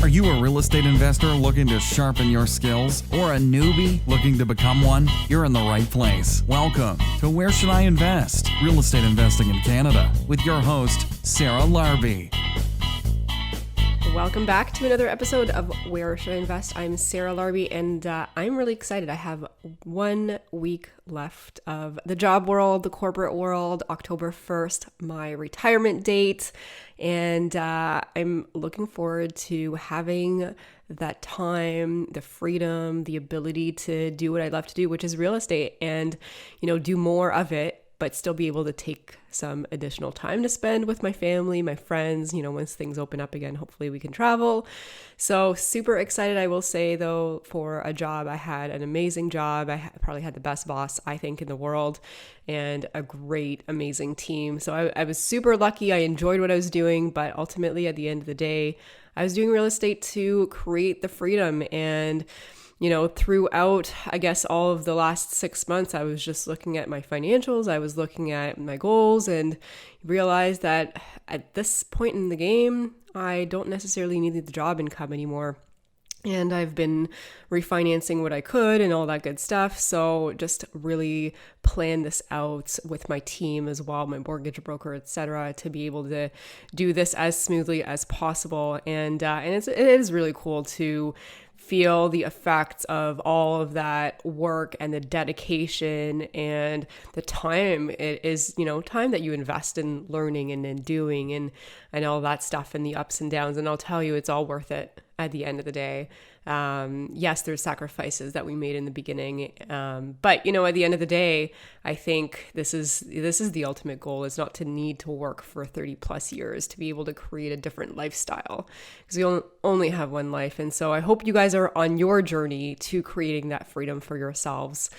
Are you a real estate investor looking to sharpen your skills or a newbie looking to become one? You're in the right place. Welcome to Where Should I Invest? Real Estate Investing in Canada with your host, Sarah Larbi. Welcome back to another episode of Where Should I Invest? I'm Sarah Larbi, and I'm really excited. I have 1 week left of the job world, the corporate world, October 1st, my retirement date, and I'm looking forward to having that time, the freedom, the ability to do what I love to do, which is real estate, and, do more of it, but still be able to take some additional time to spend with my family, my friends, once things open up again, hopefully we can travel. So super excited, I will say though, for a job. I had an amazing job. I probably had the best boss, I think, in the world, and a great, amazing team. So I was super lucky. I enjoyed what I was doing, but ultimately at the end of the day, I was doing real estate to create the freedom. And throughout, I guess, all of the last 6 months, I was just looking at my financials. I was looking at my goals and realized that at this point in the game, I don't necessarily need the job income anymore. And I've been refinancing what I could and all that good stuff. So just really plan this out with my team as well, my mortgage broker, etc., to be able to do this as smoothly as possible. And it is really cool to feel the effects of all of that work and the dedication and the time. It is, time that you invest in learning and in doing and all that stuff and the ups and downs. And I'll tell you, it's all worth it at the end of the day. Yes, there's sacrifices that we made in the beginning. But at the end of the day, I think this is the ultimate goal, is not to need to work for 30 plus years to be able to create a different lifestyle, because we only have one life. And so I hope you guys are on your journey to creating that freedom for yourselves.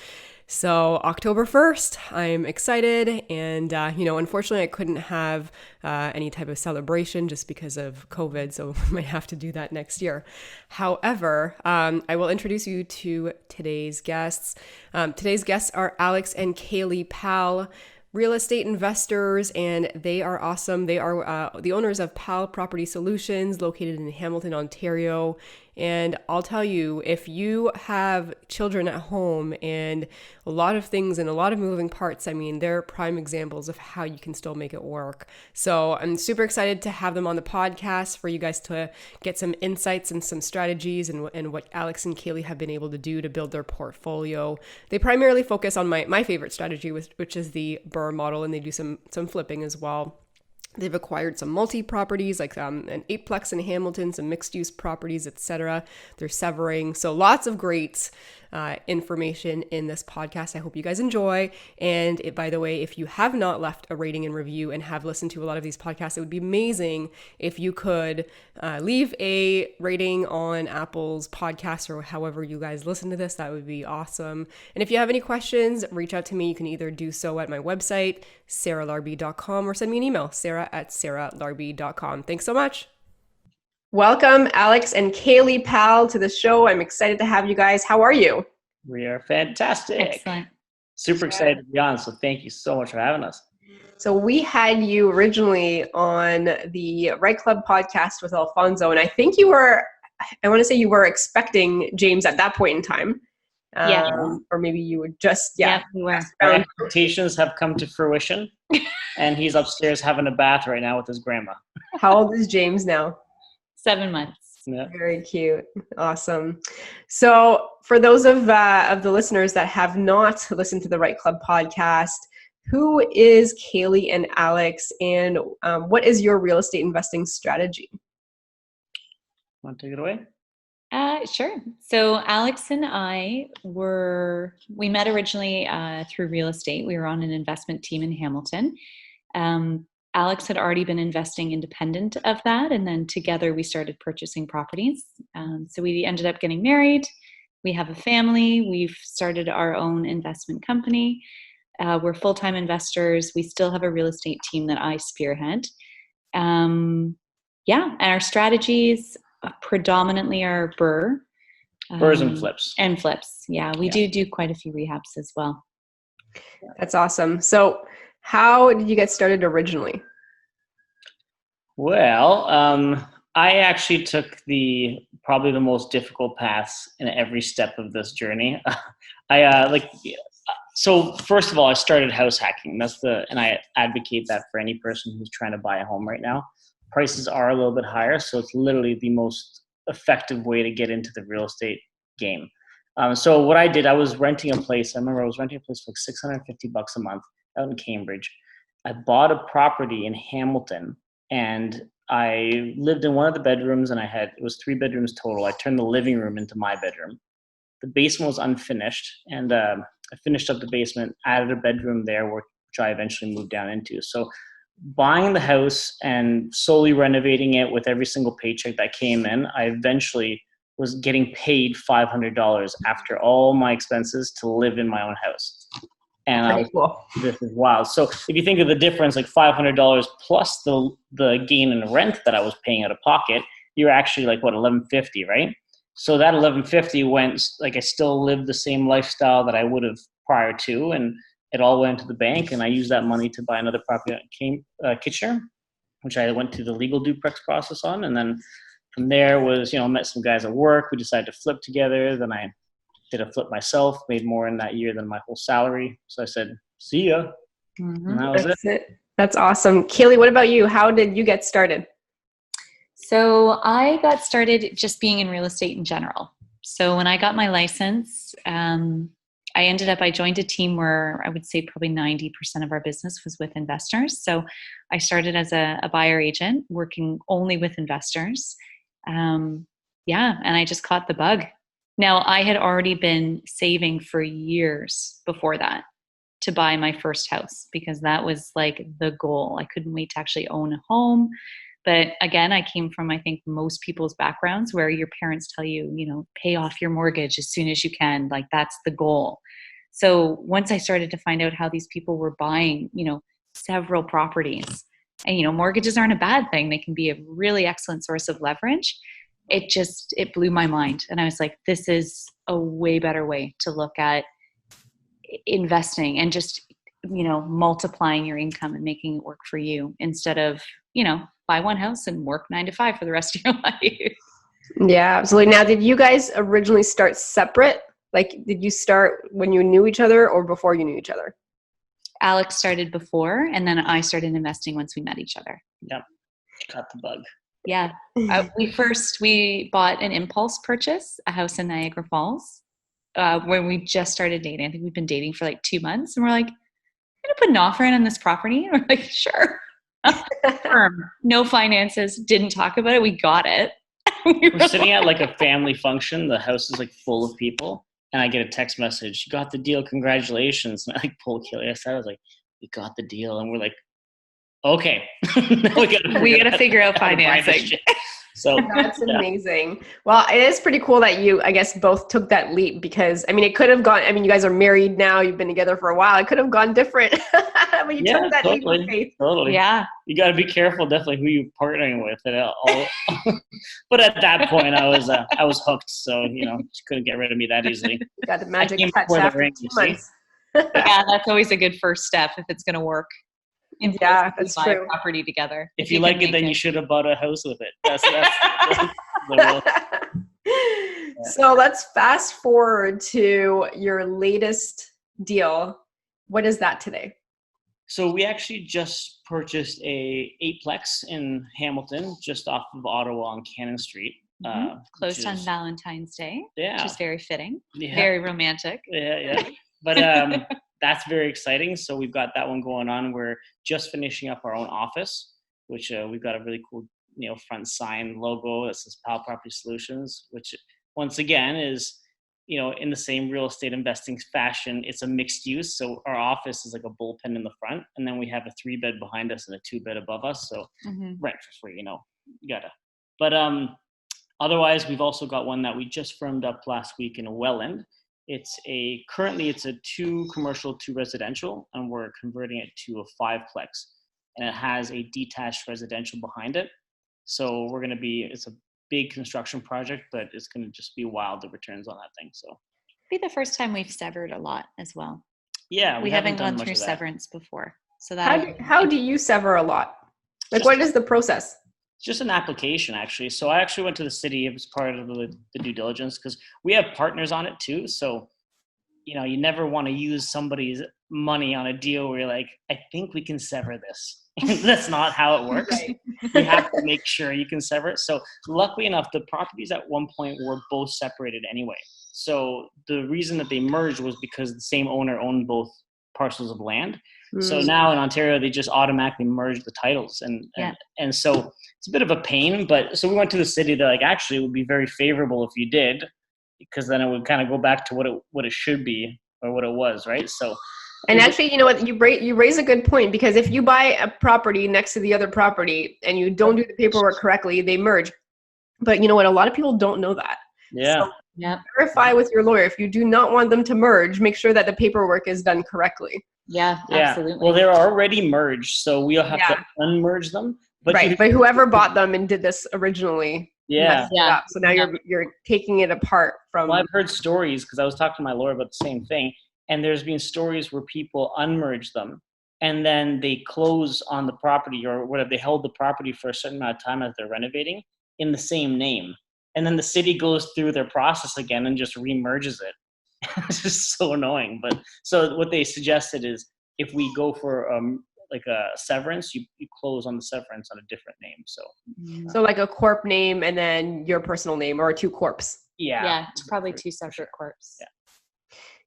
So October 1st, I'm excited. And, unfortunately I couldn't have any type of celebration just because of COVID. So I might have to do that next year. However, I will introduce you to today's guests. Today's guests are Alex and Kaely Pal, real estate investors, and they are awesome. They are the owners of Pal Property Solutions, located in Hamilton, Ontario. And I'll tell you, if you have children at home and a lot of things and a lot of moving parts, they're prime examples of how you can still make it work. So I'm super excited to have them on the podcast for you guys to get some insights and some strategies and what Alex and Kaely have been able to do to build their portfolio. They primarily focus on my favorite strategy, which is the BRRRR model, and they do some flipping as well. They've acquired some multi-properties, like an 8-plex in Hamilton, some mixed-use properties, etc. They're severing. So lots of great information in this podcast. I hope you guys enjoy. And by the way, if you have not left a rating and review and have listened to a lot of these podcasts, it would be amazing if you could leave a rating on Apple's podcast or however you guys listen to this. That would be awesome. And if you have any questions, reach out to me. You can either do so at my website, sarahlarbi.com, or send me an email, sarah@sarahlarbi.com. Thanks so much. Welcome, Alex and Kaely Pal, to the show. I'm excited to have you guys. How are you? We are fantastic. Excellent. Super excited to be on. So thank you so much for having us. So we had you originally on the Right Club podcast with Alfonso, and I think you were expecting James at that point in time. Yeah. Or maybe you would just, we were. Our expectations have come to fruition, and he's upstairs having a bath right now with his grandma. How old is James now? 7 months. Yeah. Very cute. Awesome. So for those of the listeners that have not listened to the Right Club podcast, who is Kaely and Alex, and what is your real estate investing strategy? Want to take it away? Sure. So Alex and I we met originally through real estate. We were on an investment team in Hamilton. Alex had already been investing independent of that, and then together we started purchasing properties. So we ended up getting married. We have a family. We've started our own investment company. We're full-time investors. We still have a real estate team that I spearhead. And our strategies predominantly are BRRRR. BRRRRs and flips. And flips. Yeah, we do quite a few rehabs as well. That's awesome. So how did you get started originally? Well, I actually took probably the most difficult paths in every step of this journey. So first of all, I started house hacking. And I advocate that for any person who's trying to buy a home right now. Prices are a little bit higher, so it's literally the most effective way to get into the real estate game. So what I did, I was renting a place. I remember I was renting a place for like $650 a month out in Cambridge. I bought a property in Hamilton, and I lived in one of the bedrooms, and it was 3 bedrooms total. I turned the living room into my bedroom. The basement was unfinished, and I finished up the basement, added a bedroom there, which I eventually moved down into. So buying the house and slowly renovating it with every single paycheck that came in, I eventually was getting paid $500 after all my expenses to live in my own house. And this is wild. So if you think of the difference, like $500 plus the gain in rent that I was paying out of pocket, you're actually like what, $1,150, right? So that $1,150 went, like I still lived the same lifestyle that I would have prior to, and it all went to the bank, and I used that money to buy another property at Kitchener, which I went through the legal duplex process on, and then from there was, met some guys at work. We decided to flip together. Then I did a flip myself, made more in that year than my whole salary. So I said, see ya. Mm-hmm. And that was it. That's awesome. Kaely, what about you? How did you get started? So I got started just being in real estate in general. So when I got my license, I joined a team where I would say probably 90% of our business was with investors. So I started as a buyer agent working only with investors. And I just caught the bug. Now, I had already been saving for years before that to buy my first house, because that was like the goal. I couldn't wait to actually own a home. But again, I came from, I think, most people's backgrounds where your parents tell you, pay off your mortgage as soon as you can. Like, that's the goal. So once I started to find out how these people were buying, several properties, and, mortgages aren't a bad thing. They can be a really excellent source of leverage. It blew my mind. And I was like, this is a way better way to look at investing and just, multiplying your income and making it work for you instead of, buy one house and work 9 to 5 for the rest of your life. Yeah, absolutely. Now, did you guys originally start separate? Like, did you start when you knew each other or before you knew each other? Alex started before, and then I started investing once we met each other. Yep. Got the bug. Yeah. We bought an impulse purchase, a house in Niagara Falls, when we just started dating. I think we've been dating for like 2 months, and we're like, I'm going to put an offer in on this property. And we're like, sure. Firm. No finances. Didn't talk about it. We got it. We're sitting at like a family function. The house is like full of people. And I get a text message, you got the deal, congratulations. And I like pull Kaely aside. I was like, we got the deal. And we're like, okay. we gotta figure out financing. So that's amazing. Well, it is pretty cool that you, I guess, both took that leap, because it could have gone, you guys are married now, you've been together for a while. It could have gone different. But you took that leap of faith. Totally. Yeah. You got to be careful, definitely, who you're partnering with. But at that point, I was hooked. So, she couldn't get rid of me that easily. You got the magic touch after 2 months. Yeah, that's always a good first step if it's going to work. Yeah, that's true. Property together. If you like it, then you should have bought a house with it. That's the rule. So let's fast forward to your latest deal. What is that today? So we actually just purchased a 8-plex in Hamilton, just off of Ottawa on Cannon Street. Closed on Valentine's Day, which is very fitting, very romantic. Yeah. But that's very exciting. So we've got that one going on. We're just finishing up our own office, which we've got a really cool, front sign logo that says Pal Property Solutions, which once again is, in the same real estate investing fashion. It's a mixed use. So our office is like a bullpen in the front, and then we have a 3-bed behind us and a 2-bed above us. So rent for free, you gotta. But otherwise, we've also got one that we just firmed up last week in Welland. Currently it's a 2 commercial, 2 residential, and we're converting it to a 5-plex, and it has a detached residential behind it. So it's a big construction project, but it's going to just be wild, the returns on that thing. So it'll be the first time we've severed a lot as well. Yeah. We haven't gone through severance before. So how do you sever a lot? Like, what is the process? just an application, actually. So I actually went to the city as part of the due diligence because we have partners on it too. So, you never want to use somebody's money on a deal where you're like, I think we can sever this. That's not how it works. Right. You have to make sure you can sever it. So luckily enough, the properties at one point were both separated anyway. So the reason that they merged was because the same owner owned both parcels of land. So now in Ontario, they just automatically merge the titles. And so it's a bit of a pain, but so we went to the city. They're like, actually, it would be very favorable if you did, because then it would kind of go back to what it should be or what it was, right? So, And actually, you know what, you raise a good point, because if you buy a property next to the other property and you don't do the paperwork correctly, they merge. But you know what, a lot of people don't know that. yeah. So verify with your lawyer. If you do not want them to merge, make sure that the paperwork is done correctly. Yeah, absolutely. Well, they're already merged, so we'll have to unmerge them. But But whoever bought them and did this originally messed it up. So now you're taking it apart from. Well, I've heard stories, because I was talking to my lawyer about the same thing, and there's been stories where people unmerge them and then they close on the property, or whatever, they held the property for a certain amount of time as they're renovating in the same name. And then the city goes through their process again and just remerges it. It's just so annoying. But so what they suggested is, if we go for like a severance, you close on the severance on a different name. So like a corp name and then your personal name, or two corps. Yeah, it's probably two separate corps.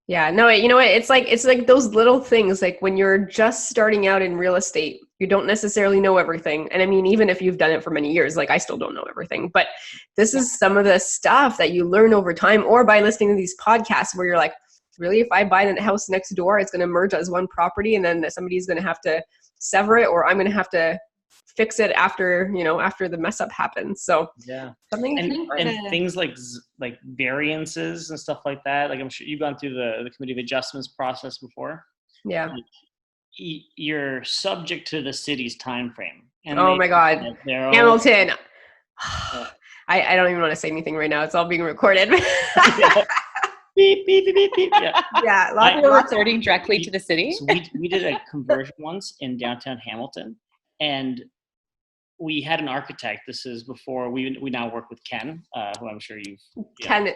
Yeah, no, you know what? It's like those little things, like when you're just starting out in real estate, you don't necessarily know everything. And I mean, even if you've done it for many years, like I still don't know everything, but this is some of the stuff that you learn over time, or by listening to these podcasts where you're like, really, if I buy the house next door, it's going to merge as one property, and then somebody's going to have to sever it, or I'm going to have to fix it after the mess up happens. So something and things like variances and stuff like that. Like, I'm sure you've gone through the committee of adjustments process before. Yeah. Like, you're subject to the city's time frame. And my God, Hamilton. I don't even want to say anything right now. It's all being recorded. Beep, beep, beep, beep, beep. Yeah. A lot of people are reporting directly to the city. So we did a conversion once in downtown Hamilton, and we had an architect. This is before we now work with Ken, who I'm sure you've. Ken,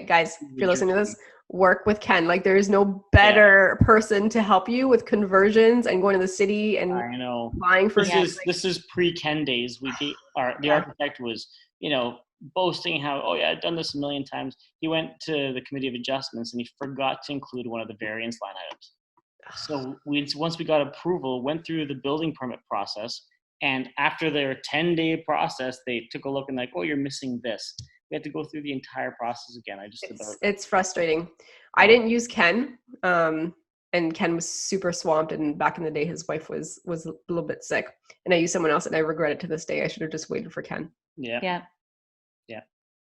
guys, if you're listening to this, work with Ken. Like, there is no better person to help you with conversions and going to the city and applying for. This is pre-Ken days. The architect was, boasting how, I've done this a million times. He went to the committee of adjustments and he forgot to include one of the variance line items. So once we got approval, went through the building permit process, and after their 10-day process, they took a look and like, you're missing this. We had to go through the entire process again. It's frustrating. I didn't use Ken, and Ken was super swamped. And back in the day, his wife was a little bit sick, and I used someone else, and I regret it to this day. I should have just waited for Ken.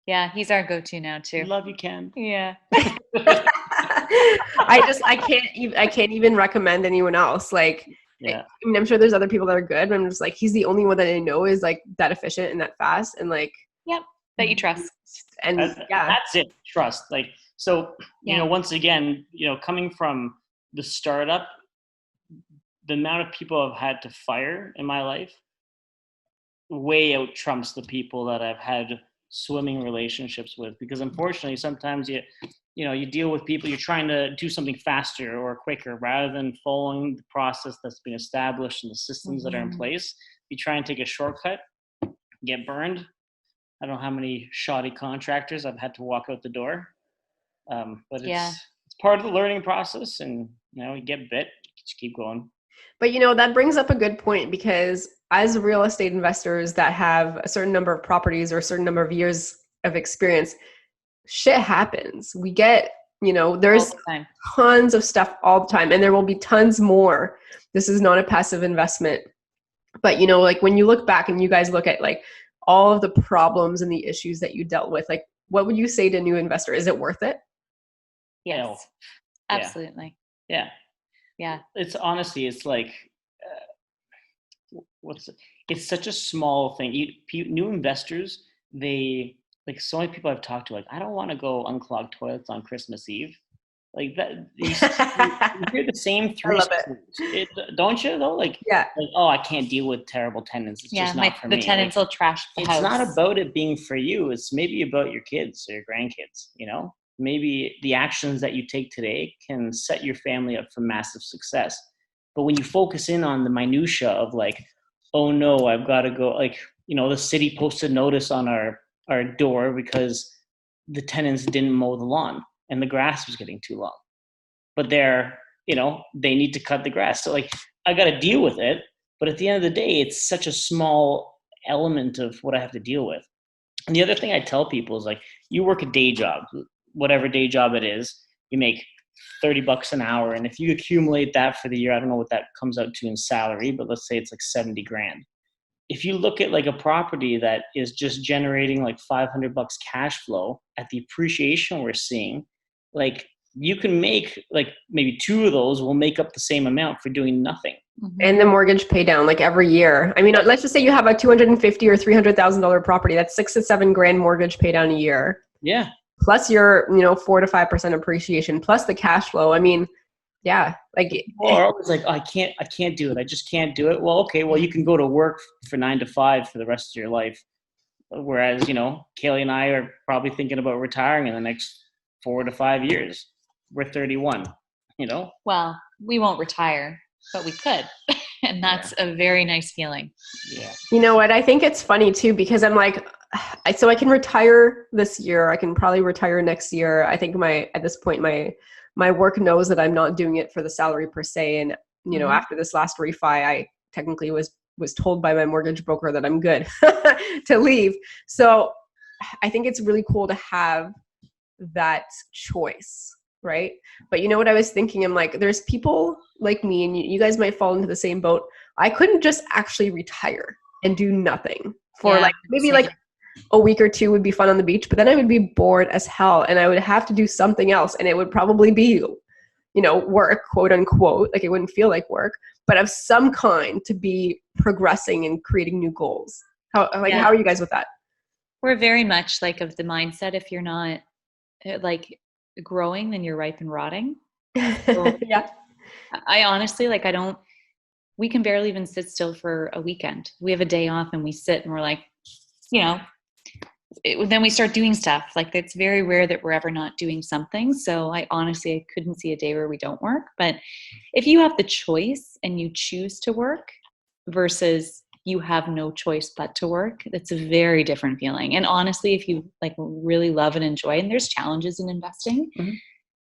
Yeah, he's our go-to now too. Love you, Ken. Yeah. I can't even recommend anyone else. Like, I mean, I'm sure there's other people that are good, but I'm just like, he's the only one that I know is like that efficient and that fast, and like, that you trust. And that's it. Trust. Like, so, once again, coming from the startup, the amount of people I've had to fire in my life way out trumps the people that I've had swimming relationships with, because unfortunately sometimes you deal with people, you're trying to do something faster or quicker rather than following the process that's been established and the systems that are in place. You try and take a shortcut, get burned. I don't know how many shoddy contractors I've had to walk out the door, but it's part of the learning process, and you get bit, just keep going. But that brings up a good point, because as real estate investors that have a certain number of properties or a certain number of years of experience, shit happens. We get, there's tons of stuff all the time, and there will be tons more. This is not a passive investment. But, like when you look back and you guys look at like all of the problems and the issues that you dealt with, like what would you say to a new investor? Is it worth it? Yes, absolutely. Yeah. It's honestly, it's like, it's such a small thing. New investors, they, like, so many people I've talked to, like, I don't want to go unclog toilets on Christmas Eve. Like that, you hear the same I three love it. stories, don't you? Though, Yeah. like, oh, I can't deal with terrible tenants. It's just not for the me. tenants will trash the house. It's not about it being for you. It's maybe about your kids or your grandkids. Maybe the actions that you take today can set your family up for massive success. But when you focus in on the minutia of like, oh no, I've got to go. Like, the city posted notice on our door because the tenants didn't mow the lawn and the grass was getting too long. But they need to cut the grass. So like, I got to deal with it. But at the end of the day, it's such a small element of what I have to deal with. And the other thing I tell people is like, you work a day job, whatever day job it is, you make $30 an hour. And if you accumulate that for the year, I don't know what that comes out to in salary, but let's say it's like 70 grand. If you look at like a property that is just generating like $500 cash flow at the appreciation we're seeing, like you can make like maybe two of those will make up the same amount for doing nothing. And the mortgage pay down like every year. I mean, let's just say you have a $250,000 or $300,000 property. That's $6,000 to $7,000 mortgage pay down a year. Yeah. Plus your, 4 to 5% appreciation, plus the cash flow. I mean, yeah, like people are always like, oh, I can't do it. I just can't do it. Well, okay, well, you can go to work for 9 to 5 for the rest of your life. Whereas, Kaely and I are probably thinking about retiring in the next 4 to 5 years. We're 31, Well, we won't retire, but we could. And that's a very nice feeling. Yeah. You know what? I think it's funny too, because I'm like, so I can retire this year. I can probably retire next year. I think at this point, my work knows that I'm not doing it for the salary per se. And, after this last refi, I technically was told by my mortgage broker that I'm good to leave. So I think it's really cool to have that choice. Right. But you know what I was thinking? I'm like, there's people like me, and you guys might fall into the same boat. I couldn't just actually retire and do nothing for maybe like a week or two would be fun on the beach, but then I would be bored as hell and I would have to do something else. And it would probably be, work, quote unquote. Like it wouldn't feel like work, but of some kind to be progressing and creating new goals. How are you guys with that? We're very much like of the mindset, if you're not like growing, then you're ripe and rotting. So yeah. I honestly, we can barely even sit still for a weekend. We have a day off and we sit and we're like, then we start doing stuff. Like it's very rare that we're ever not doing something. So I couldn't see a day where we don't work. But if you have the choice and you choose to work versus you have no choice but to work, that's a very different feeling. And honestly, if you like really love and enjoy, and there's challenges in investing,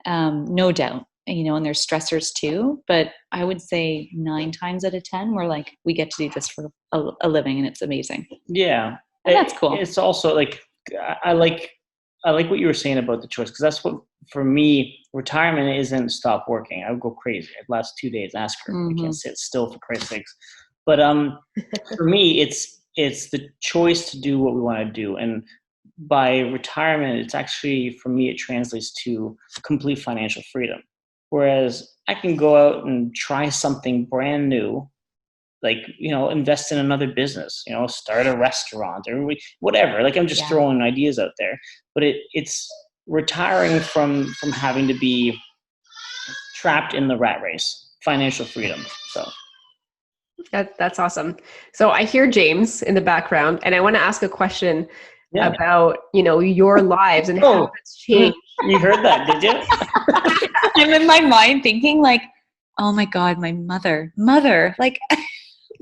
no doubt, and there's stressors too. But I would say 9 times out of 10, we're like, we get to do this for a living and it's amazing. Yeah. And that's cool. It's also like, I like what you were saying about the choice, because that's what, for me, retirement isn't stop working. I would go crazy. I'd last 2 days, ask her. I can't sit still, for Christ's sakes. But for me, it's the choice to do what we want to do. And by retirement, it's actually, for me, it translates to complete financial freedom. Whereas I can go out and try something brand new, like, invest in another business, start a restaurant or whatever. Like I'm just throwing ideas out there, but it's retiring from having to be trapped in the rat race, financial freedom. So that's awesome. So I hear James in the background, and I want to ask a question about, your lives and how it's changed. You heard that, did you? I'm in my mind thinking like, oh my God, my mother, like.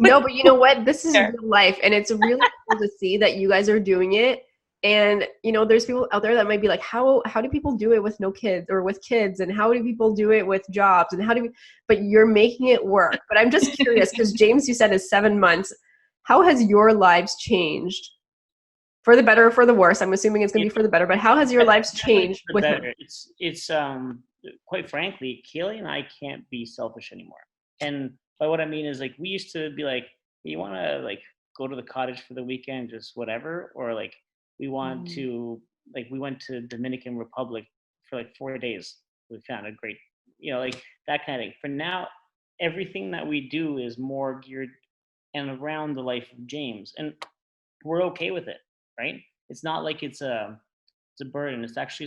No, but you know what? This is real life, and it's really cool to see that you guys are doing it. And, there's people out there that might be like, how do people do it with no kids or with kids? And how do people do it with jobs? And but you're making it work. But I'm just curious, because James, you said is 7 months. How has your lives changed? For the better or for the worse? I'm assuming it's going to be for the better, but how has your lives changed with him? It's quite frankly, Kaely and I can't be selfish anymore. And by what I mean is, like, we used to be like, you want to like go to the cottage for the weekend, just whatever, or like we want to, like, we went to Dominican Republic for like 4 days. We found a great, like that kind of thing. For now, everything that we do is more geared and around the life of James, and we're okay with it, right? It's not like it's a burden. It's actually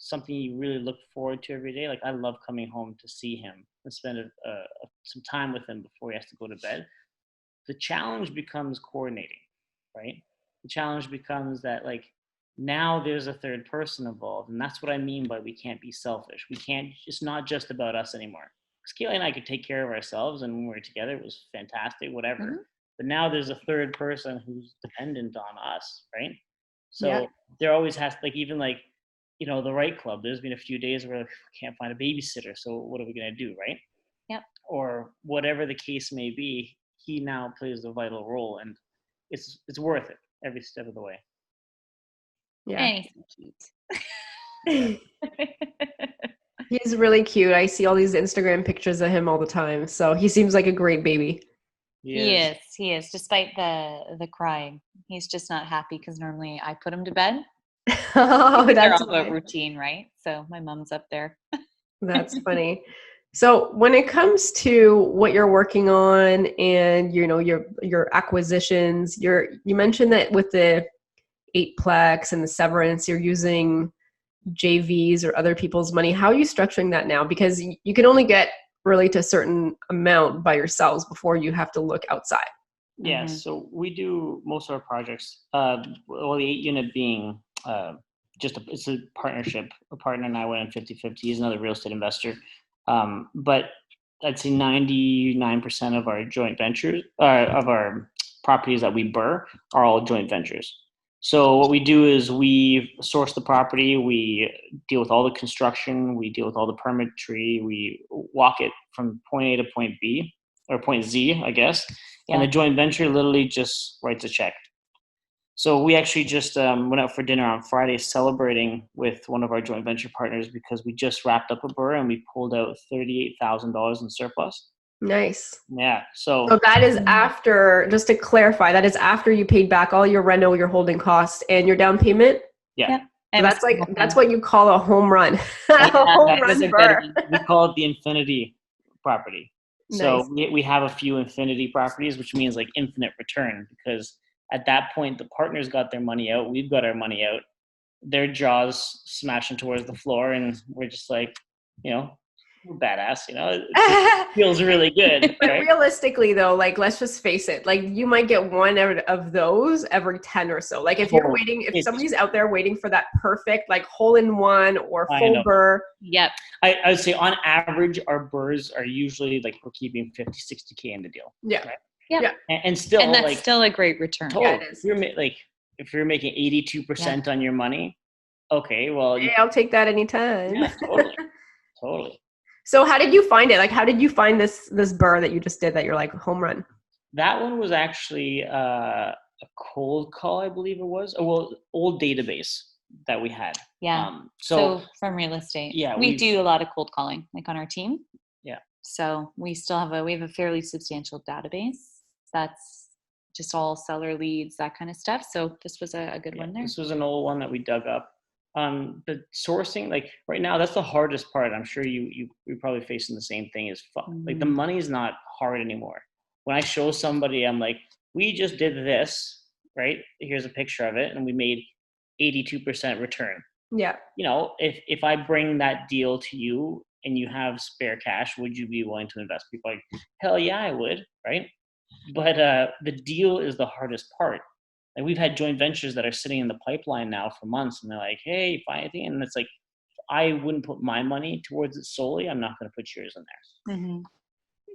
something you really look forward to every day. Like I love coming home to see him and spend some time with him before he has to go to bed. The challenge becomes coordinating, right? The challenge becomes that like now there's a third person involved, and that's what I mean by we can't be selfish. We can't. It's not just about us anymore. Because Kaely and I could take care of ourselves, and when we were together, it was fantastic, whatever. Mm-hmm. But now there's a third person who's dependent on us, right? So Yeah. there always has like even like the right club. There's been a few days where we can't find a babysitter, so what are we gonna do, right? Yep. Or whatever the case may be, he now plays a vital role, and it's worth it every step of the way. Yeah. And he's so cute. He's really cute. I see all these Instagram pictures of him all the time. So he seems like a great baby. He is. Despite the crying, he's just not happy because normally I put him to bed. Oh, They're that's all about fine. routine, right? So my mom's up there. That's funny. So when it comes to what you're working on and your acquisitions, you mentioned that with the eightplex and the severance, you're using JVs or other people's money. How are you structuring that now? Because you can only get really to a certain amount by yourselves before you have to look outside. Yeah, so we do most of our projects. The 8-unit being it's a partnership. A partner and I went in 50-50. He's another real estate investor. But I'd say 99% of our joint ventures, of our properties that we BRRRR are all joint ventures. So what we do is we source the property, we deal with all the construction, we deal with all the permit tree, we walk it from point A to point B, or point Z, I guess. Yeah. And the joint venture literally just writes a check. So we actually just went out for dinner on Friday celebrating with one of our joint venture partners because we just wrapped up a BRRRR and we pulled out $38,000 in surplus. Nice. Yeah. So that is after, just to clarify, that is after you paid back all your reno, your holding costs, and your down payment? Yeah. So that's what you call a home run. A home run BRRRR. We call it the infinity property. So Nice. we have a few infinity properties, which means like infinite return, because at that point, the partners got their money out. We've got our money out. Their jaws smashing towards the floor. And we're just like, we're badass, it feels really good. But right? realistically though, like, let's just face it, like you might get one of those every 10 or so. Like if somebody's out there waiting for that perfect, like hole in one or full BRRRR. Yep. I would say on average, our BRRRRs are usually like we're keeping 50, 60K in the deal. Yeah. Right? Yeah. And still, and that's still a great return. Totally. Yeah, it is. If you're making 82% on your money, okay, well, I'll take that anytime. Yeah, totally. So how did you find it? Like, how did you find this BRRRR that you just did that you're like home run? That one was actually a cold call, I believe it was. Old database that we had. Yeah. So from real estate. Yeah. We do a lot of cold calling, like on our team. Yeah. So we still have a fairly substantial database. That's just all seller leads, that kind of stuff. So this was a good one there. This was an old one that we dug up. But sourcing, like right now, that's the hardest part. I'm sure you're probably facing the same thing as like the money is not hard anymore. When I show somebody, I'm like, we just did this, right? Here's a picture of it. And we made 82% return. Yeah. If I bring that deal to you and you have spare cash, would you be willing to invest? People are like, hell yeah, I would. Right. But the deal is the hardest part. Like we've had joint ventures that are sitting in the pipeline now for months, and they're like, "Hey, financing," and it's like, I wouldn't put my money towards it solely. I'm not going to put yours in there. Mm-hmm.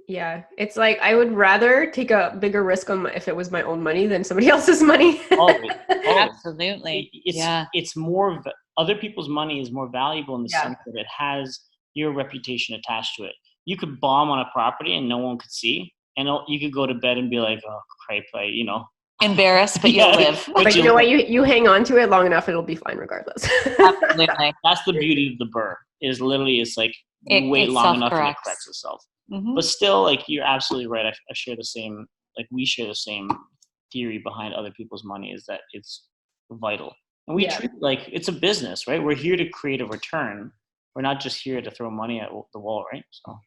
Yeah, it's like I would rather take a bigger risk if it was my own money than somebody else's money. Always. Absolutely. It's more other people's money is more valuable in the sense that it has your reputation attached to it. You could bomb on a property and no one could see, and you could go to bed and be like, "Oh, crap, embarrassed, but you'll live." But you know what? You hang on to it long enough, it'll be fine regardless. Absolutely. That's the beauty of the BRRRR. Is literally it's like you wait long enough and it corrects itself. Mm-hmm. But still, like you're absolutely right. I share the same. Like we share the same theory behind other people's money is that it's vital, and we treat it like it's a business, right? We're here to create a return. We're not just here to throw money at the wall, right? So.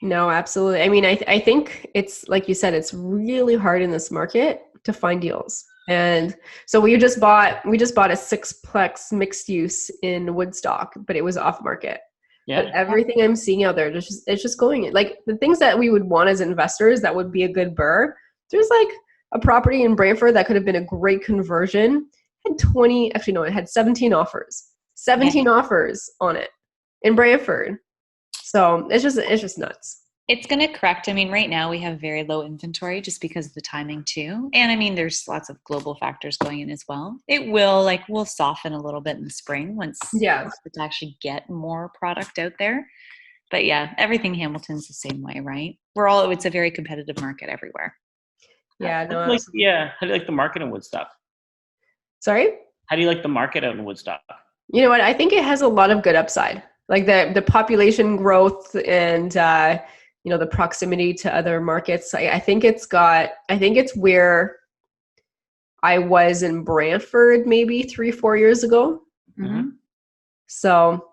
No, absolutely. I mean, I think it's like you said, it's really hard in this market to find deals. And so we just bought a 6-plex mixed use in Woodstock, but it was off market. Yeah. But everything I'm seeing out there, it's just going in. Like the things that we would want as investors that would be a good burr. There's like a property in Brantford that could have been a great conversion. It had 17 offers. 17 offers on it in Brantford. So it's just nuts. It's going to correct. I mean, right now we have very low inventory just because of the timing too. And I mean, there's lots of global factors going in as well. It will soften a little bit in the spring once to actually get more product out there. But yeah, everything Hamilton's the same way, right? It's a very competitive market everywhere. Yeah, no. How do you like the market in Woodstock? Sorry? How do you like the market out in Woodstock? You know what? I think it has a lot of good upside. Like the population growth and the proximity to other markets. I think it's where I was in Brantford maybe 3-4 years ago. Mm-hmm. So,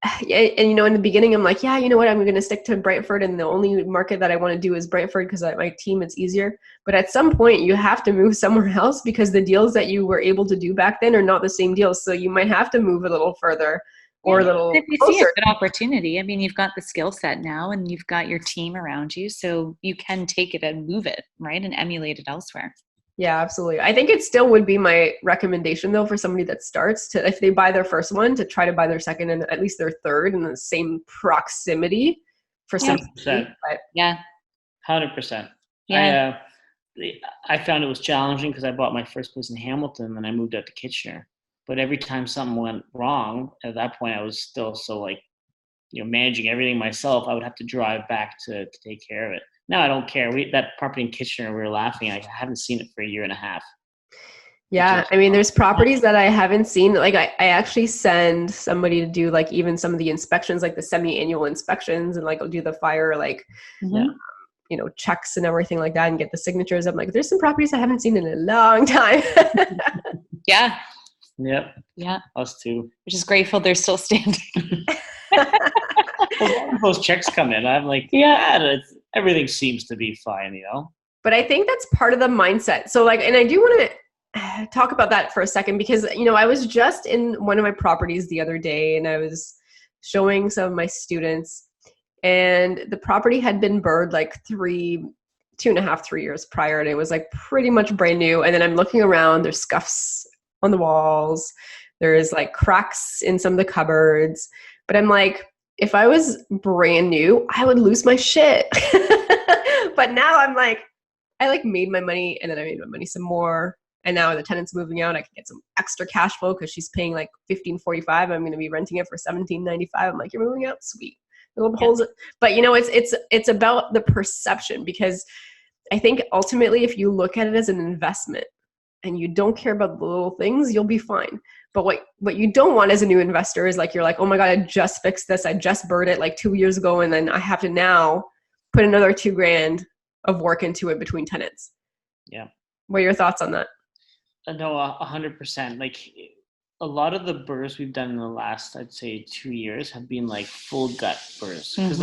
and in the beginning I'm like, yeah, you know what? I'm going to stick to Brantford, and the only market that I want to do is Brantford because my team, it's easier. But at some point you have to move somewhere else because the deals that you were able to do back then are not the same deals. So you might have to move a little further. Or a little if you closer. see a good opportunity, I mean, you've got the skill set now and you've got your team around you, so you can take it and move it, right, and emulate it elsewhere. Yeah, absolutely. I think it still would be my recommendation, though, for somebody that starts to, if they buy their first one, to try to buy their second and at least their third in the same proximity for some. 100%. Yeah. 100%. Yeah. I found it was challenging because I bought my first place in Hamilton and I moved out to Kitchener. But every time something went wrong, at that point I was still so managing everything myself. I would have to drive back to take care of it. Now I don't care. That property in Kitchener, we were laughing. I haven't seen it for a year and a half. Yeah, I mean, there's properties that I haven't seen. Like I actually send somebody to do like even some of the inspections, like the semi-annual inspections, and like I'll do the fire checks and everything like that, and get the signatures. I'm like, there's some properties I haven't seen in a long time. Yeah. Yep. Yeah. Us too. Which is grateful they're still standing. Those checks come in, I'm like, everything seems to be fine, But I think that's part of the mindset. So and I do want to talk about that for a second because, I was just in one of my properties the other day and I was showing some of my students, and the property had been burred like 2.5, 3 years prior. And it was like pretty much brand new. And then I'm looking around, there's scuffs on the walls. There's like cracks in some of the cupboards. But I'm like, if I was brand new, I would lose my shit. But now I'm like, I made my money and then I made my money some more. And now the tenant's moving out. I can get some extra cash flow because she's paying like $15.45. I'm going to be renting it for $17.95. I'm like, you're moving out? Sweet. Little holes. But it's about the perception, because I think ultimately if you look at it as an investment and you don't care about the little things, you'll be fine. But what you don't want as a new investor is you're like, oh my God, I just fixed this. I just burred it like 2 years ago. And then I have to now put another $2,000 of work into it between tenants. Yeah. What are your thoughts on that? No, 100%. Like a lot of the burrs we've done in the last, I'd say 2 years have been like full gut burrs. Because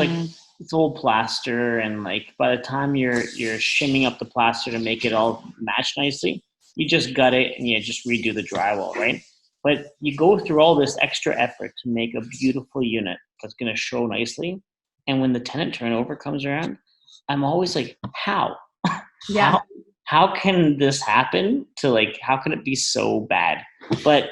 it's old plaster, and by the time you're shimming up the plaster to make it all match nicely, you just gut it and you just redo the drywall, right? But you go through all this extra effort to make a beautiful unit that's going to show nicely. And when the tenant turnover comes around, I'm always like, how? Yeah. How can this happen how can it be so bad? But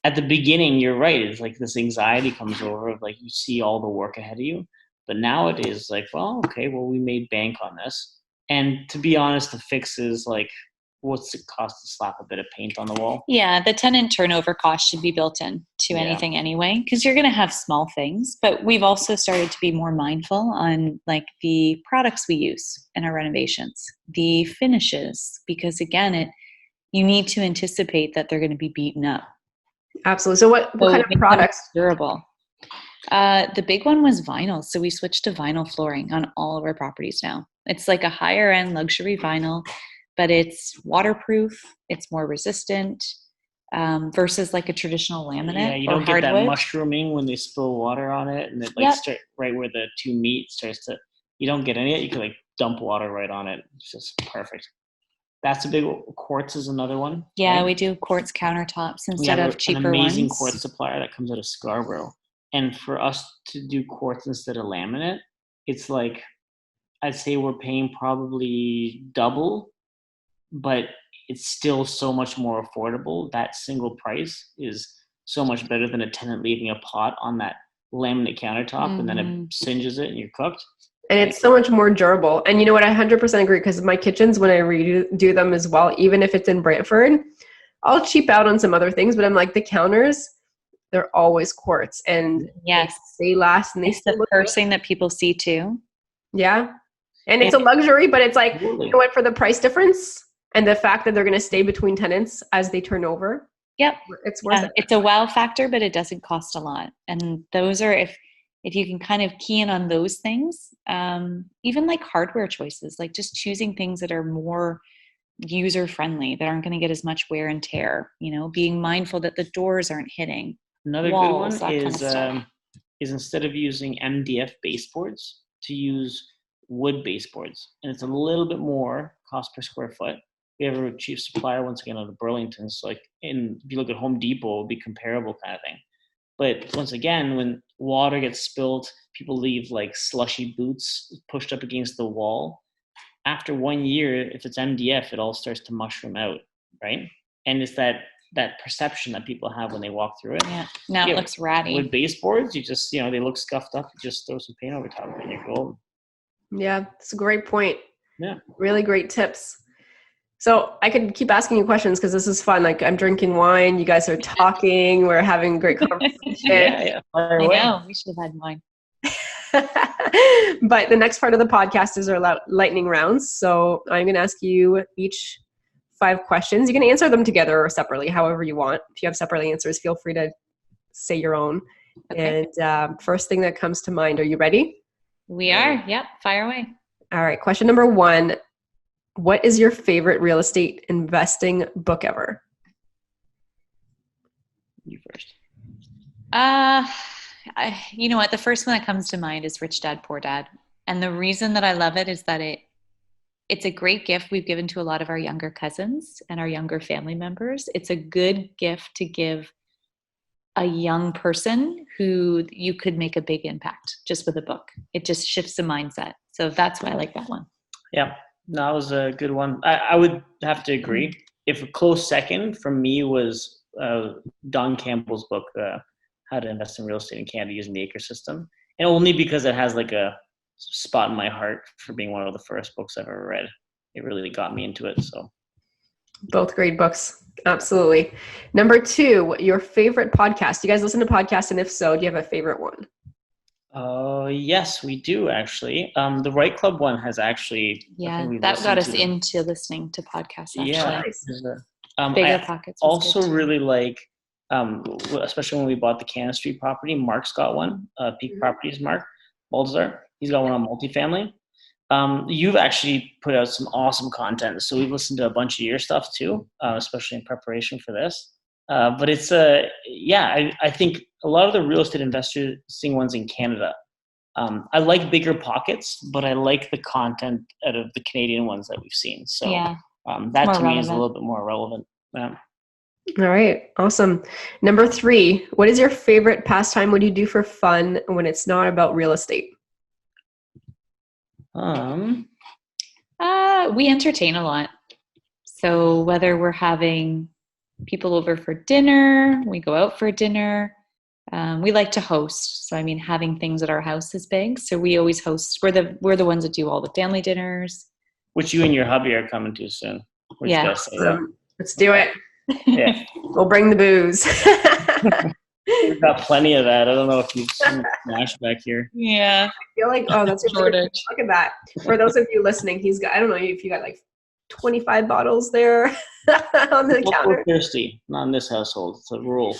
at the beginning, you're right. It's like this anxiety comes over of you see all the work ahead of you. But now it is we made bank on this. And to be honest, the fix is what's it cost to slap a bit of paint on the wall? Yeah, the tenant turnover cost should be built in to anything anyway, because you're going to have small things. But we've also started to be more mindful on the products we use in our renovations, the finishes, because again, you need to anticipate that they're going to be beaten up. Absolutely. So what kind of products? Durable. The big one was vinyl. So we switched to vinyl flooring on all of our properties now. It's like a higher end luxury vinyl, but it's waterproof, it's more resistant versus a traditional laminate. Yeah, you don't get that mushrooming when they spill water on it, and it start right where the two meat starts to. You don't get any of it. You can dump water right on it. It's just perfect. That's a big quartz is another one. Yeah, right? we do quartz countertops We instead have of cheaper an amazing ones. quartz supplier that comes out of Scarborough. And for us to do quartz instead of laminate, it's like, I'd say we're paying probably double, but it's still so much more affordable. That single price is so much better than a tenant leaving a pot on that laminate countertop and then it singes it and you're cooked. And it's so much more durable. And you know what? I 100% agree, because my kitchens, when I redo them as well, even if it's in Brantford, I'll cheap out on some other things, but I'm like, the counters, they're always quartz, and Yes, they last, and they it's still the look first good. thing that people see too. Yeah. And it's a luxury, but it's like, Absolutely. you know what, for the price difference and the fact that they're going to stay between tenants as they turn over, Yep. it's worth it. It's a wow factor, but it doesn't cost a lot. And those are, if you can kind of key in on those things, even like hardware choices, like just choosing things that are more user friendly, that aren't going to get as much wear and tear, being mindful that the doors aren't hitting Another walls, good one that kind of stuff. is instead of using MDF baseboards, to use wood baseboards, and it's a little bit more cost per square foot. We have a cheap supplier once again out of Burlington. So like, if you look at Home Depot, it'll be comparable kind of thing. But once again, when water gets spilled, people leave like slushy boots pushed up against the wall. After 1 year, if it's MDF, it all starts to mushroom out, right? And it's that perception that people have when they walk through it. Yeah. Now it looks ratty. With baseboards, you just, they look scuffed up. You just throw some paint over top of it and you're golden. Yeah, it's a great point. Yeah. Really great tips. So I could keep asking you questions because this is fun. Like, I'm drinking wine, you guys are talking, we're having great conversation. Yeah. I know. We should have had wine. But the next part of the podcast is our lightning rounds. So I'm going to ask you each 5 questions. You can answer them together or separately, however you want. If you have separate answers, feel free to say your own. Okay. And first thing that comes to mind, are you ready? We are. Yep. Fire away. All right. Question number 1. What is your favorite real estate investing book ever? You first. You know what? The first one that comes to mind is Rich Dad, Poor Dad. And the reason that I love it is that it's a great gift we've given to a lot of our younger cousins and our younger family members. It's a good gift to give a young person who you could make a big impact just with a book. It just shifts the mindset. So that's why I like that one. Yeah, that was a good one. I would have to agree. If a close second for me was Don Campbell's book, How to Invest in Real Estate in Canada Using the Acre System. And only because it has like a spot in my heart for being one of the first books I've ever read. It really got me into it. So both great books. Absolutely. Number 2, your favorite podcast. Do you guys listen to podcasts? And if so, do you have a favorite one? Yes, we do actually. The Right Club one has actually. Yeah, that got us into listening to podcasts. Actually. Yeah. Bigger Pockets. Also really like, especially when we bought the Cannon Street property, Mark's got one. Peak Properties, Mark Baldzar. He's got one on multifamily. You've actually put out some awesome content, so we've listened to a bunch of your stuff too, especially in preparation for this. But it's I think a lot of the real estate investing ones in Canada. I like Bigger Pockets, but I like the content out of the Canadian ones that we've seen. So that to me is a little bit more relevant. Yeah. All right. Awesome. Number 3, what is your favorite pastime? What do you do for fun when it's not about real estate? We entertain a lot. So whether we're having people over for dinner, we go out for dinner. We like to host. So having things at our house is big. So we always host. We're the ones that do all the family dinners. Which you and your hubby are coming to soon. Yeah. Let's do it. Yeah. We'll bring the booze. We've got plenty of that. I don't know if you've seen the smash back here. Yeah. I feel like, that's a shortage. Look at that. For those of you listening, he's got, I don't know if you got like 25 bottles there on the counter. We're thirsty. Not in this household. It's a rule.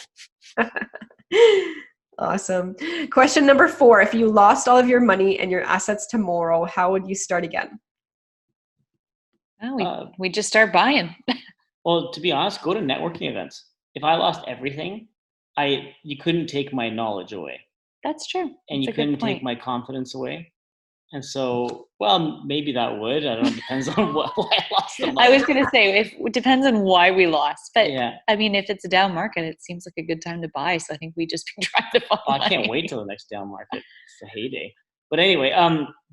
Awesome. Question number 4. If you lost all of your money and your assets tomorrow, how would you start again? We just start buying. Well, to be honest, go to networking events. If I lost everything, you couldn't take my knowledge away. That's true. And you couldn't take my confidence away. And so, well, maybe that would. I don't know. Depends on why I lost the money. I was going to say, it depends on why we lost. But Yeah. I mean, if it's a down market, it seems like a good time to buy. So I think we just been trying to find I can't money. wait till the next down market. It's the heyday. But anyway,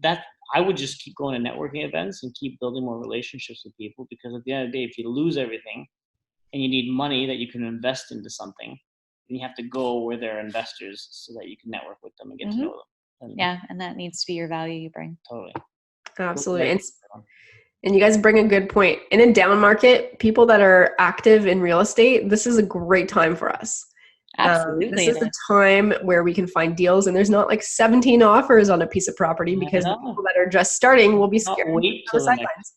that I would just keep going to networking events and keep building more relationships with people, because at the end of the day, if you lose everything and you need money that you can invest into something, then you have to go where there are investors so that you can network with them and get to know them. And Yeah, and that needs to be your value you bring. totally. Absolutely. And you guys bring a good point. In a down market, people that are active in real estate, this is a great time for us. Absolutely. This is the time where we can find deals, and there's not like 17 offers on a piece of property, because the people that are just starting will be scared. Not wait till the next,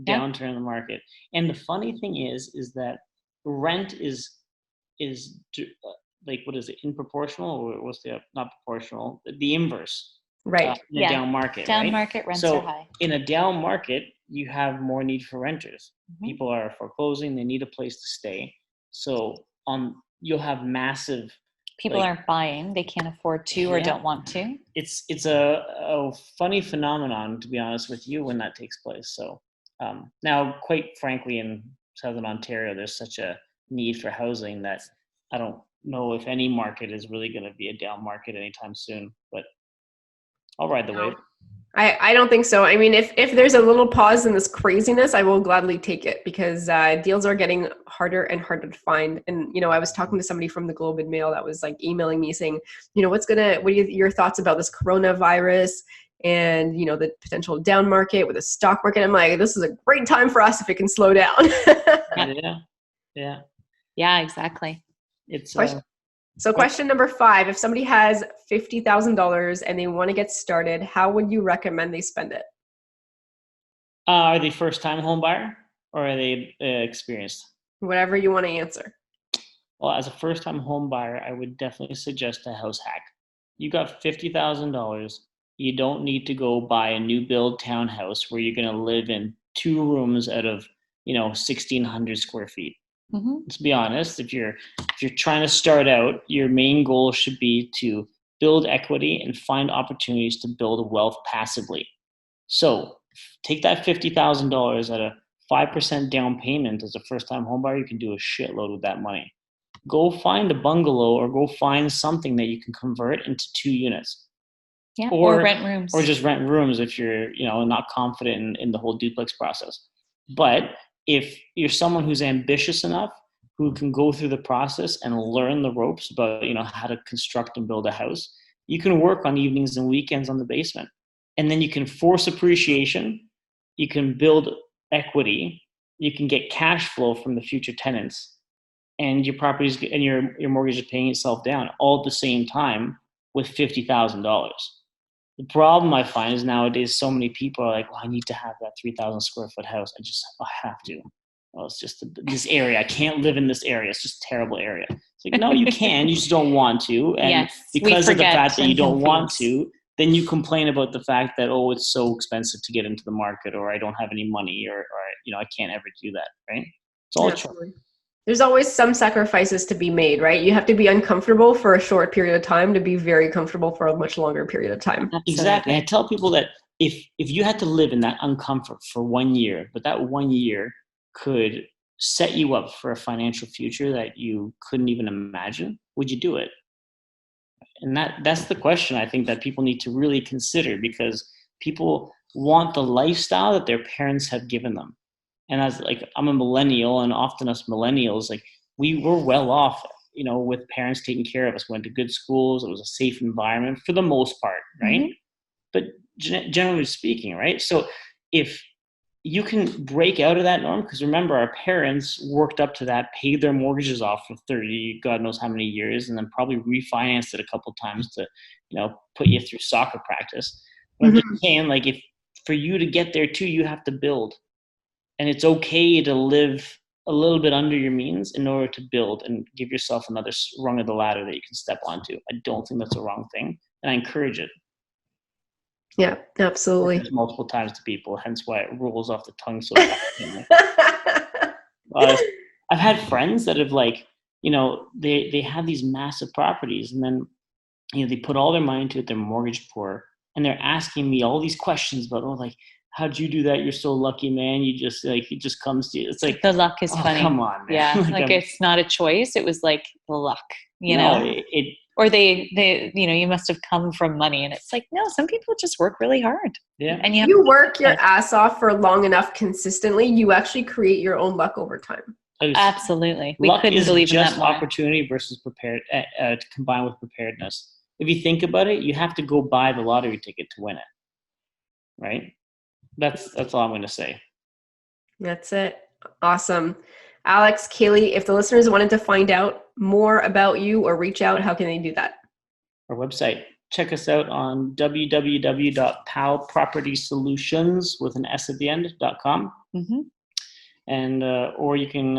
downturn in the market. And the funny thing is that rent is like, what is it, in proportional, or what's the not proportional, the inverse, right? In a down market. Down market rents are high. In a down market, you have more need for renters. People are foreclosing; they need a place to stay. So you'll have massive. People aren't buying; they can't afford to or don't want to. It's a funny phenomenon, to be honest with you, when that takes place. So now, quite frankly, in Southern Ontario, there's such a need for housing that I don't know if any market is really going to be a down market anytime soon. But I'll ride the wave. I don't think so. I mean, if there's a little pause in this craziness, I will gladly take it, because deals are getting harder and harder to find. And, I was talking to somebody from the Globe and Mail that was like emailing me saying, what are your thoughts about this coronavirus and, the potential down market with the stock market? I'm like, this is a great time for us if it can slow down. Yeah, exactly. It's So question number 5, if somebody has $50,000 and they want to get started, how would you recommend they spend it? Are they first-time home buyer, or are they experienced? Whatever you want to answer. Well, as a first-time home buyer, I would definitely suggest a house hack. You got $50,000. You don't need to go buy a new build townhouse where you're going to live in 2 rooms out of 1,600 square feet. Let's be honest. If you're trying to start out, your main goal should be to build equity and find opportunities to build wealth passively. So take that $50,000 at a 5% down payment. As a first-time home buyer, you can do a shitload with that money. Go find a bungalow, or go find something that you can convert into 2 units. Yeah, or rent rooms. Or just rent rooms if you're not confident in the whole duplex process. But if you're someone who's ambitious enough, who can go through the process and learn the ropes about how to construct and build a house, you can work on evenings and weekends on the basement, and then you can force appreciation, you can build equity, you can get cash flow from the future tenants, and your properties and your mortgage is paying itself down all at the same time with $50,000. The problem I find is nowadays so many people are like, well, I need to have that 3,000 square foot house. I have to. Well, it's just this area. I can't live in this area. It's just a terrible area. It's like, no, you can. You just don't want to. And because of the fact that you don't want to, then you complain about the fact that, oh, it's so expensive to get into the market, or I don't have any money, or I can't ever do that, right? It's all true. There's always some sacrifices to be made, right? You have to be uncomfortable for a short period of time to be very comfortable for a much longer period of time. Exactly. I tell people that if you had to live in that uncomfort for 1 year, but that 1 year could set you up for a financial future that you couldn't even imagine, would you do it? And that's the question I think that people need to really consider, because people want the lifestyle that their parents have given them. And I'm a millennial, and often us millennials, we were well off, with parents taking care of us. We went to good schools. It was a safe environment for the most part, right? But generally speaking, right? So if you can break out of that norm, because remember, our parents worked up to that, paid their mortgages off for 30, God knows how many years, and then probably refinanced it a couple times to, put you through soccer practice. But I'm just saying, if for you to get there too, you have to build. And it's okay to live a little bit under your means in order to build and give yourself another rung of the ladder that you can step onto. I don't think that's a wrong thing, and I encourage it. Yeah, absolutely. Multiple times to people, hence why it rolls off the tongue so fast. I've had friends that have they have these massive properties, and then they put all their money into it. They're mortgage poor, and they're asking me all these questions about, like, how'd you do that? You're so lucky, man. You just like, it just comes to you. It's like, the luck is funny. Come on, man. Yeah. like it's not a choice. It was like the luck, you no, know, or they, you must have come from money, and it's like, no, some people just work really hard. Yeah. And you work your ass off for long enough consistently, you actually create your own luck over time. Absolutely. We Luck couldn't is believe just in that more. opportunity versus combined with preparedness. If you think about it, you have to go buy the lottery ticket to win it. Right? That's all I'm going to say. That's it. Awesome. Alex, Kaely, if the listeners wanted to find out more about you or reach out, how can they do that? Our website. Check us out on www.palpropertysolutions with an S at the end.com. Mm-hmm. And or you can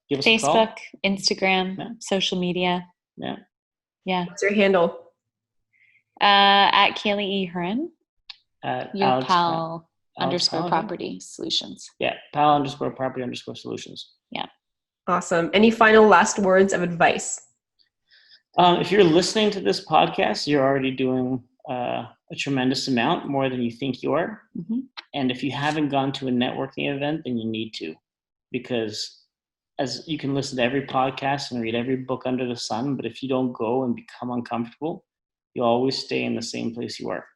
give us a call. Facebook, Instagram, social media. Yeah. What's your handle? At Kaely E. Hearn. Your Alex Pal Alex _ Pal, property solutions. Yeah, Pal _ property _ solutions. Yeah. Awesome. Any final last words of advice? If you're listening to this podcast, you're already doing a tremendous amount, more than you think you are. Mm-hmm. And if you haven't gone to a networking event, then you need to, because as you can listen to every podcast and read every book under the sun, but if you don't go and become uncomfortable, you'll always stay in the same place you are.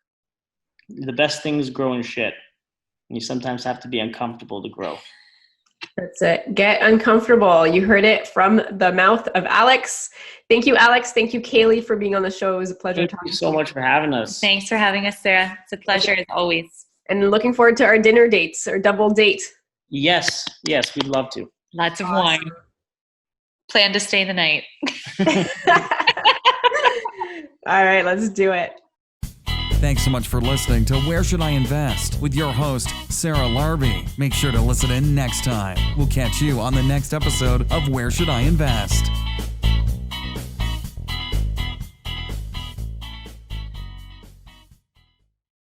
The best things grow in shit. And you sometimes have to be uncomfortable to grow. That's it. Get uncomfortable. You heard it from the mouth of Alex. Thank you, Alex. Thank you, Kaely, for being on the show. It was a pleasure Thank talking you so to you. much for having us. Thanks for having us, Sarah. It's a pleasure as always. And looking forward to our dinner dates or double date. Yes, we'd love to. Lots of wine. Plan to stay the night. All right, let's do it. Thanks so much for listening to Where Should I Invest with your host, Sarah Larbi. Make sure to listen in next time. We'll catch you on the next episode of Where Should I Invest?